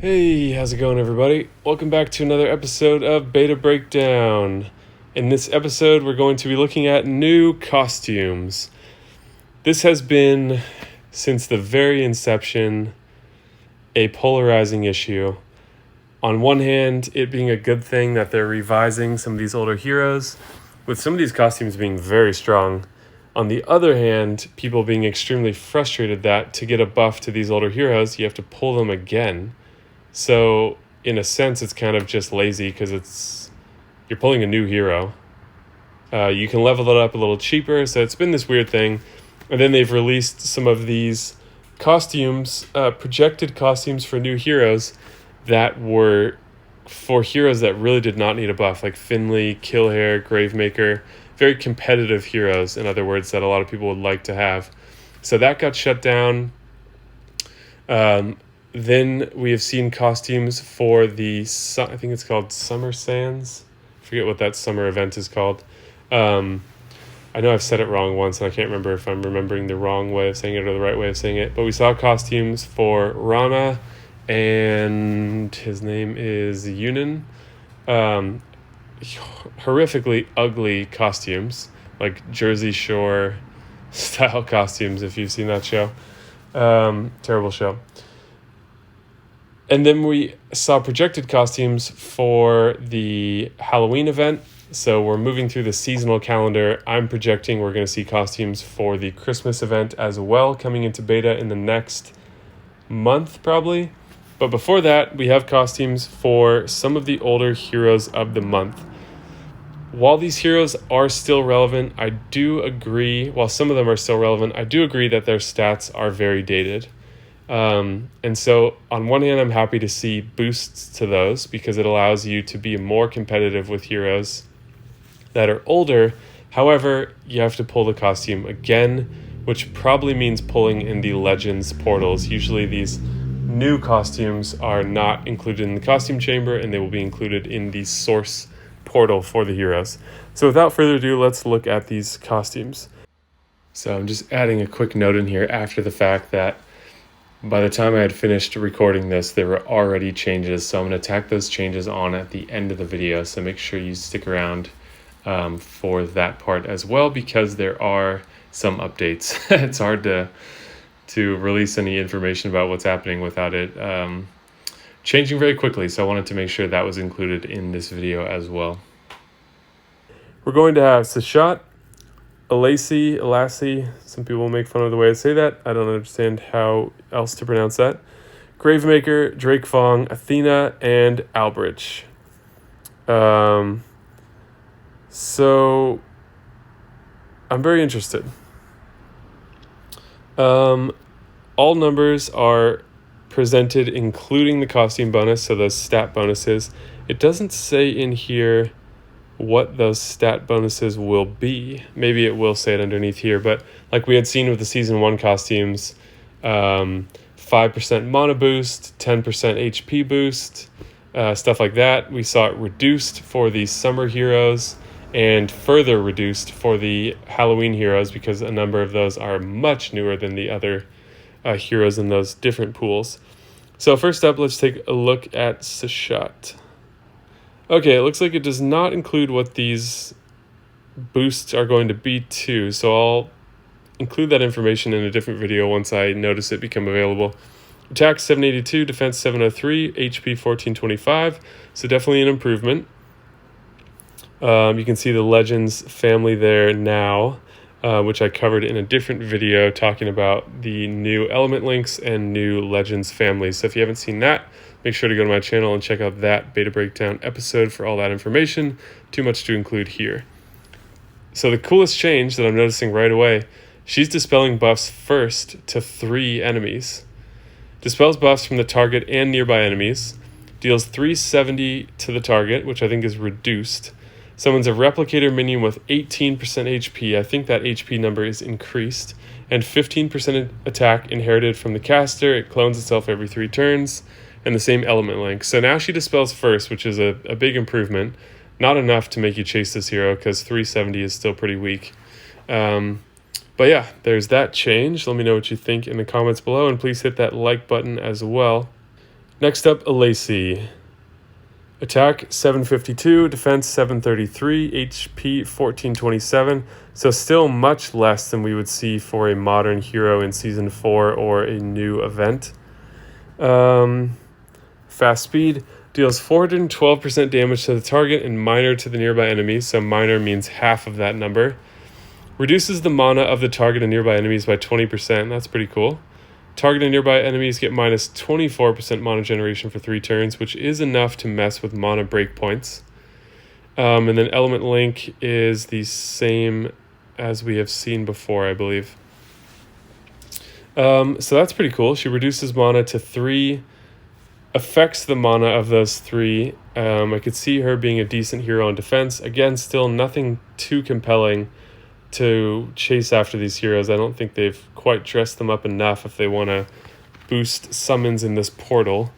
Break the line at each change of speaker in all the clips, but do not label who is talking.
Hey, how's it going, everybody? Welcome back to another episode of Beta Breakdown. In this episode, we're going to be looking at new costumes. This has been, since the very inception, a polarizing issue. On one hand, it being a good thing that they're revising some of these older heroes, with some of these costumes being very strong. On the other hand, people being extremely frustrated that to get a buff to these older heroes, you have to pull them again. So, in a sense, it's kind of just lazy because you're pulling a new hero. You can level it up a little cheaper, so it's been this weird thing. And then they've released some of these costumes, projected costumes for new heroes that were for heroes that really did not need a buff, like Finley, Killhair, Gravemaker, very competitive heroes, in other words, that a lot of people would like to have. So that got shut down. Then we have seen costumes for I think it's called Summer Sands. I forget what that summer event is called. I know I've said it wrong once, and I can't remember if I'm remembering the wrong way of saying it or the right way of saying it. But we saw costumes for Rana, and his name is Yunin. Horrifically ugly costumes, like Jersey Shore style costumes, if you've seen that show. Terrible show. And then we saw projected costumes for the Halloween event. So we're moving through the seasonal calendar. I'm projecting we're going to see costumes for the Christmas event as well, coming into beta in the next month probably. But before that, we have costumes for some of the older heroes of the month. While these heroes are still relevant, I do agree, while some of them are still relevant, I do agree that their stats are very dated. And so on one hand, I'm happy to see boosts to those because it allows you to be more competitive with heroes that are older. However, you have to pull the costume again, which probably means pulling in the Legends portals. Usually these new costumes are not included in the costume chamber, and they will be included in the source portal for the heroes. So without further ado, let's look at these costumes. So I'm just adding a quick note in here after the fact that by the time I had finished recording this, there were already changes, so I'm going to tack those changes on at the end of the video, so make sure you stick around for that part as well, because there are some updates. It's hard to release any information about what's happening without it changing very quickly, so I wanted to make sure that was included in this video as well. We're going to have Seshat, Lassie, some people make fun of the way I say that. I don't understand how else to pronounce that. Gravemaker, Drake Fong, Athena, and Alberich. So I'm very interested. All numbers are presented including the costume bonus, so those stat bonuses. It doesn't say in here what those stat bonuses will be. Maybe it will say it underneath here, but like we had seen with the season 1 costumes, 5% mana boost, 10% HP boost, stuff like that. We saw it reduced for the summer heroes and further reduced for the Halloween heroes because a number of those are much newer than the other heroes in those different pools. So first up, let's take a look at Seshat. Okay, it looks like it does not include what these boosts are going to be too, so I'll include that information in a different video once I notice it become available. Attack 782, defense 703, HP 1425, so definitely an improvement. You can see the Legends family there now, which I covered in a different video talking about the new element links and new Legends families. So if you haven't seen that, make sure to go to my channel and check out that beta breakdown episode for all that information. Too much to include here. So the coolest change that I'm noticing right away, she's dispelling buffs first to 3 enemies. Dispels buffs from the target and nearby enemies. Deals 370 to the target, which I think is reduced. Summons a replicator minion with 18% HP. I think that HP number is increased. And 15% attack inherited from the caster. It clones itself every 3 turns. And the same element link. So now she dispels first, which is a big improvement. Not enough to make you chase this hero because 370 is still pretty weak. But yeah, there's that change. Let me know what you think in the comments below, and please hit that like button as well. Next up, Lacey. Attack 752, defense 733, HP 1427. So still much less than we would see for a modern hero in Season 4 or a new event. Fast speed deals 412% damage to the target and minor to the nearby enemies. So minor means half of that number. Reduces the mana of the target and nearby enemies by 20%. That's pretty cool. Target and nearby enemies get minus 24% mana generation for 3 turns, which is enough to mess with mana breakpoints. And then Element Link is the same as we have seen before, I believe. So that's pretty cool. She reduces mana to 3, affects the mana of those 3. I could see her being a decent hero in defense. Again, still nothing too compelling to chase after these heroes. I don't think they've quite dressed them up enough if they want to boost summons in this portal,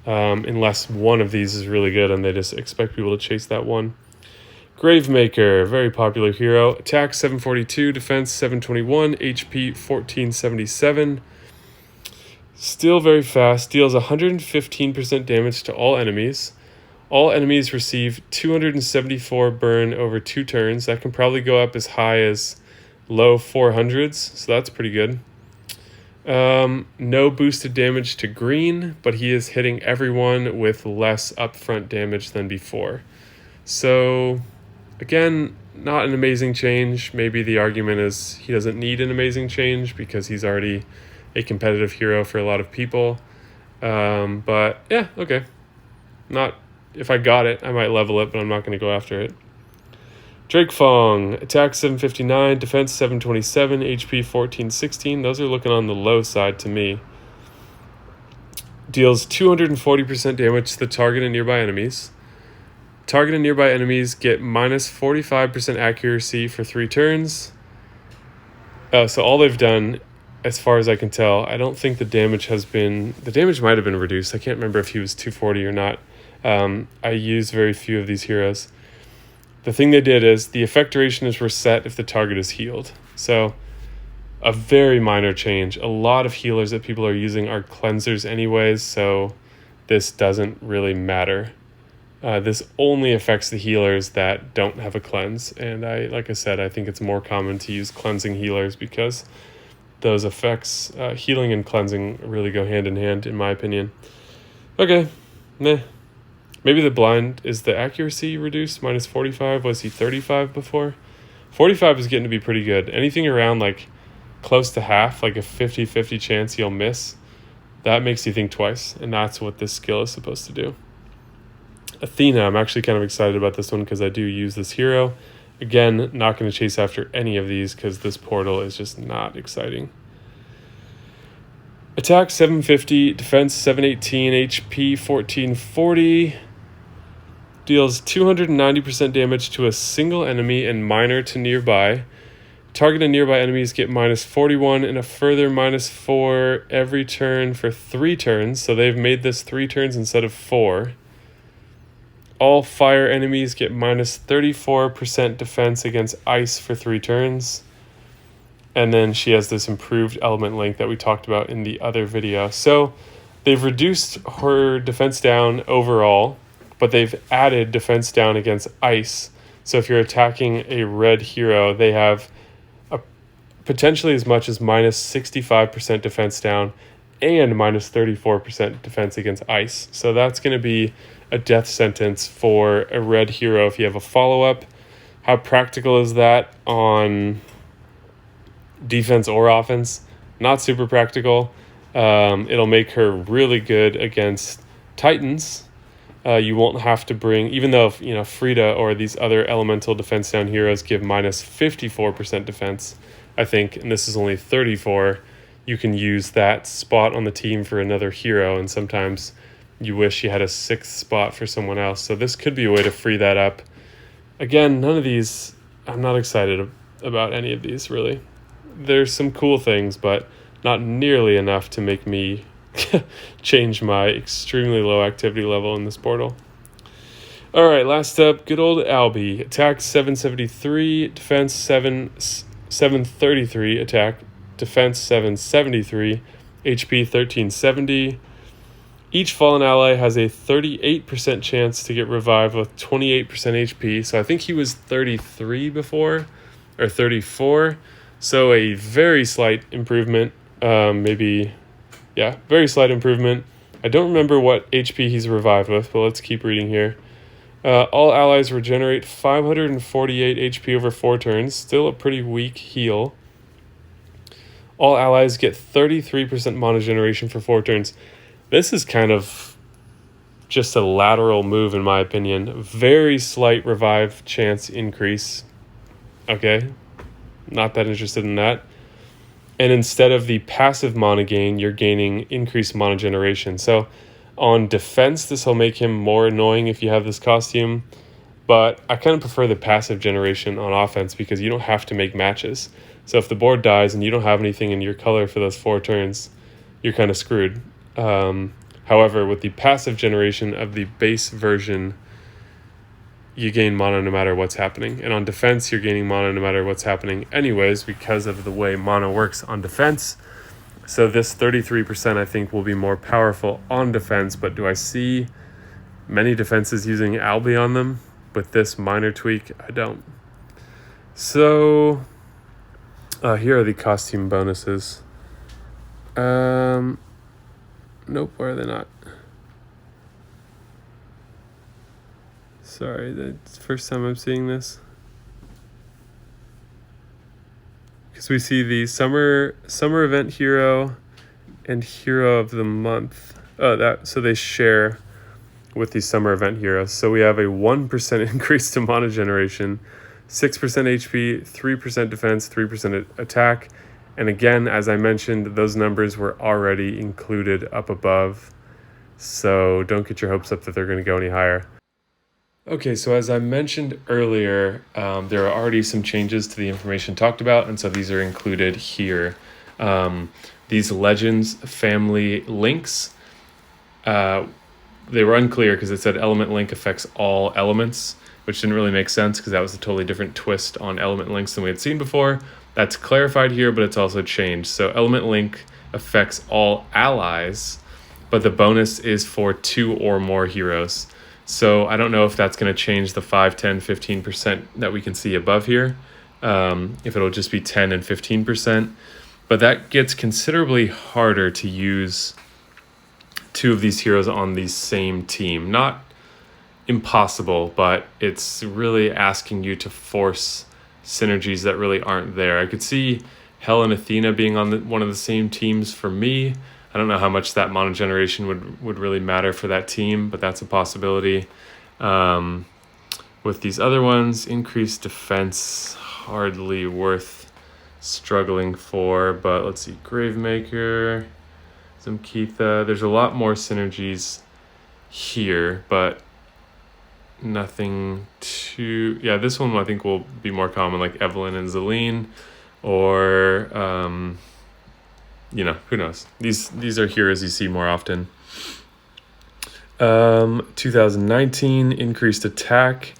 unless one of these is really good and they just expect people to chase that one. Gravemaker, very popular hero. Attack 742, defense 721, HP 1477. Still very fast, deals 115% damage to all enemies. All enemies receive 274 burn over 2 turns. That can probably go up as high as low 400s, so that's pretty good. No boosted damage to green, but he is hitting everyone with less upfront damage than before. So, again, not an amazing change. Maybe the argument is he doesn't need an amazing change because he's already a competitive hero for a lot of people. But, yeah, okay. If I got it, I might level it, but I'm not going to go after it. Drake Fong, attack 759, defense 727, HP 1416. Those are looking on the low side to me. Deals 240% damage to the target and nearby enemies. Target and nearby enemies get minus 45% accuracy for 3 turns. So all they've done, as far as I can tell, I don't think the damage might have been reduced. I can't remember if he was 240 or not. I use very few of these heroes. The thing they did is the effect duration is reset if the target is healed. So a very minor change. A lot of healers that people are using are cleansers anyways, so this doesn't really matter. This only affects the healers that don't have a cleanse. And like I said, I think it's more common to use cleansing healers because those effects, healing and cleansing, really go hand in hand, in my opinion. Okay, meh. Maybe the blind, is the accuracy reduced? Minus 45? Was he 35 before? 45 is getting to be pretty good. Anything around like close to half, like a 50-50 chance you'll miss, that makes you think twice. And that's what this skill is supposed to do. Athena, I'm actually kind of excited about this one because I do use this hero. Again, not going to chase after any of these because this portal is just not exciting. Attack 750, defense 718, HP 1440. Deals 290% damage to a single enemy and minor to nearby. Target and nearby enemies get minus 41 and a further minus 4 every turn for 3 turns. So they've made this 3 turns instead of 4. All fire enemies get minus 34% defense against ice for 3 turns. And then she has this improved element link that we talked about in the other video. So they've reduced her defense down overall, but they've added defense down against ice. So if you're attacking a red hero, they have potentially as much as minus 65% defense down and minus 34% defense against ice. So that's going to be a death sentence for a red hero if you have a follow-up. How practical is that on defense or offense? Not super practical. It'll make her really good against Titans. You won't have to bring, even though Frida or these other elemental defense down heroes give minus 54% defense, I think, and this is only 34, you can use that spot on the team for another hero, and sometimes you wish you had a 6th spot for someone else. So this could be a way to free that up. Again, none of these, I'm not excited about any of these, really. There's some cool things, but not nearly enough to make me change my extremely low activity level in this portal. All right, last up, good old Albie. Attack 773, defense 733, attack, defense 773, HP 1370. Each fallen ally has a 38% chance to get revived with 28% HP. So I think he was 33 before, or 34. So a very slight improvement. Very slight improvement. I don't remember what HP he's revived with, but let's keep reading here. All allies regenerate 548 HP over 4 turns. Still a pretty weak heal. All allies get 33% mana generation for 4 turns. This is kind of just a lateral move, in my opinion. Very slight revive chance increase. Okay, not that interested in that. And instead of the passive mana gain, you're gaining increased mana generation. So on defense, this will make him more annoying if you have this costume. But I kind of prefer the passive generation on offense because you don't have to make matches. So if the board dies and you don't have anything in your color for those 4 turns, you're kind of screwed. However, with the passive generation of the base version, you gain mana no matter what's happening. And on defense, you're gaining mana no matter what's happening anyways because of the way mana works on defense. So this 33% I think will be more powerful on defense, but do I see many defenses using Albi on them? With this minor tweak, I don't. So here are the costume bonuses. Nope, where are they not? Sorry, that's the first time I'm seeing this. Because we see the summer event hero and hero of the month. So they share with the summer event heroes. So we have a 1% increase to mana generation, 6% HP, 3% defense, 3% attack. And again, as I mentioned, those numbers were already included up above. So don't get your hopes up that they're going to go any higher. Okay, so as I mentioned earlier, there are already some changes to the information talked about, and so these are included here. These Legends family links, they were unclear because it said element link affects all elements, which didn't really make sense because that was a totally different twist on element links than we had seen before. That's clarified here, but it's also changed. So element link affects all allies, but the bonus is for 2 or more heroes. So I don't know if that's going to change the 5, 10, 15% that we can see above here, if it'll just be 10 and 15%. But that gets considerably harder to use 2 of these heroes on the same team. Not impossible, but it's really asking you to force synergies that really aren't there. I could see Hel and Athena being on one of the same teams for me. I don't know how much that mana generation would really matter for that team, but that's a possibility. With these other ones, increased defense, hardly worth struggling for, but let's see, Gravemaker, some Keitha. There's a lot more synergies here, but nothing too... Yeah, this one I think will be more common, like Evelyn and Zelene, or... who knows? These are heroes you see more often. 2019 increased attack.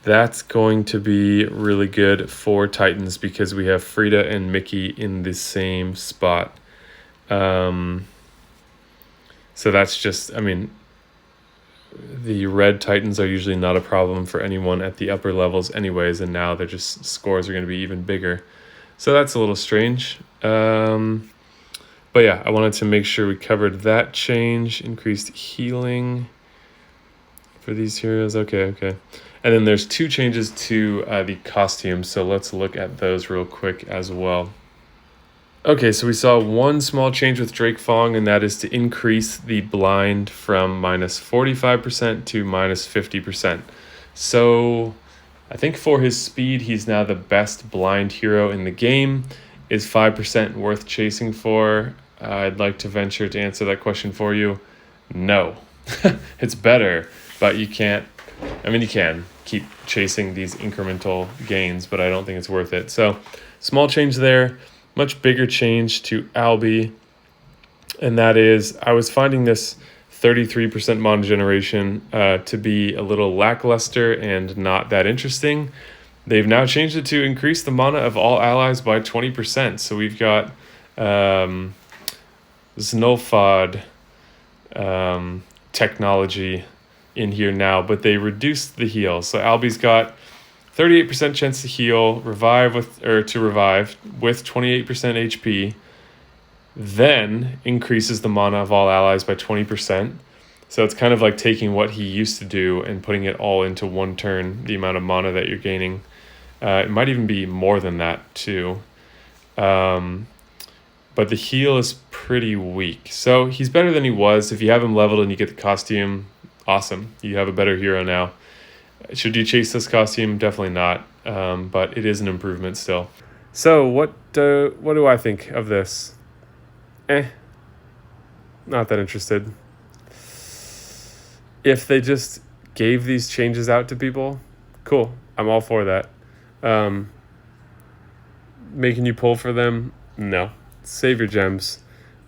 That's going to be really good for Titans because we have Frida and Mickey in the same spot. So that's just, the red Titans are usually not a problem for anyone at the upper levels anyways, and now they're just, scores are going to be even bigger. So that's a little strange. But yeah, I wanted to make sure we covered that change. Increased healing for these heroes. Okay. And then there's 2 changes to the costumes, so let's look at those real quick as well. Okay, so we saw one small change with Drake Fong, and that is to increase the blind from minus 45% to minus 50%. So I think for his speed, he's now the best blind hero in the game. Is 5% worth chasing for? I'd like to venture to answer that question for you. No. It's better, but you can't... you can keep chasing these incremental gains, but I don't think it's worth it. So, small change there. Much bigger change to Albi, and that is I was finding this 33% mana generation to be a little lackluster and not that interesting. They've now changed it to increase the mana of all allies by 20%. So we've got Znolfod, technology in here now, but they reduced the heal. So Albie's got 38% chance to heal, revive with 28% HP, then increases the mana of all allies by 20%. So it's kind of like taking what he used to do and putting it all into one turn, the amount of mana that you're gaining. It might even be more than that too. But the heal is pretty weak. So he's better than he was. If you have him leveled and you get the costume, awesome. You have a better hero now. Should you chase this costume? Definitely not. But it is an improvement still. So what do I think of this? Not that interested. If they just gave these changes out to people, cool. I'm all for that. Making you pull for them? No. Save your gems.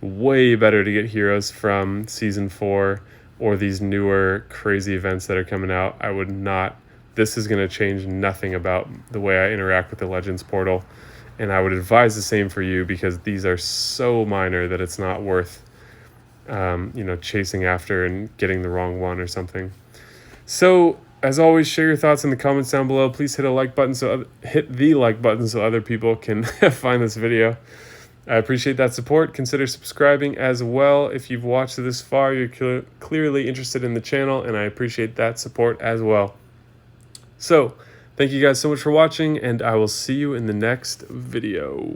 Way better to get heroes from Season 4 or these newer crazy events that are coming out. I would not. This is going to change nothing about the way I interact with the Legends portal. And I would advise the same for you, because these are so minor that it's not worth chasing after and getting the wrong one or something. So, as always, share your thoughts in the comments down below. Please hit the like button so other people can find this video. I appreciate that support. Consider subscribing as well. If you've watched this far, you're clearly interested in the channel, and I appreciate that support as well. So, thank you guys so much for watching, and I will see you in the next video.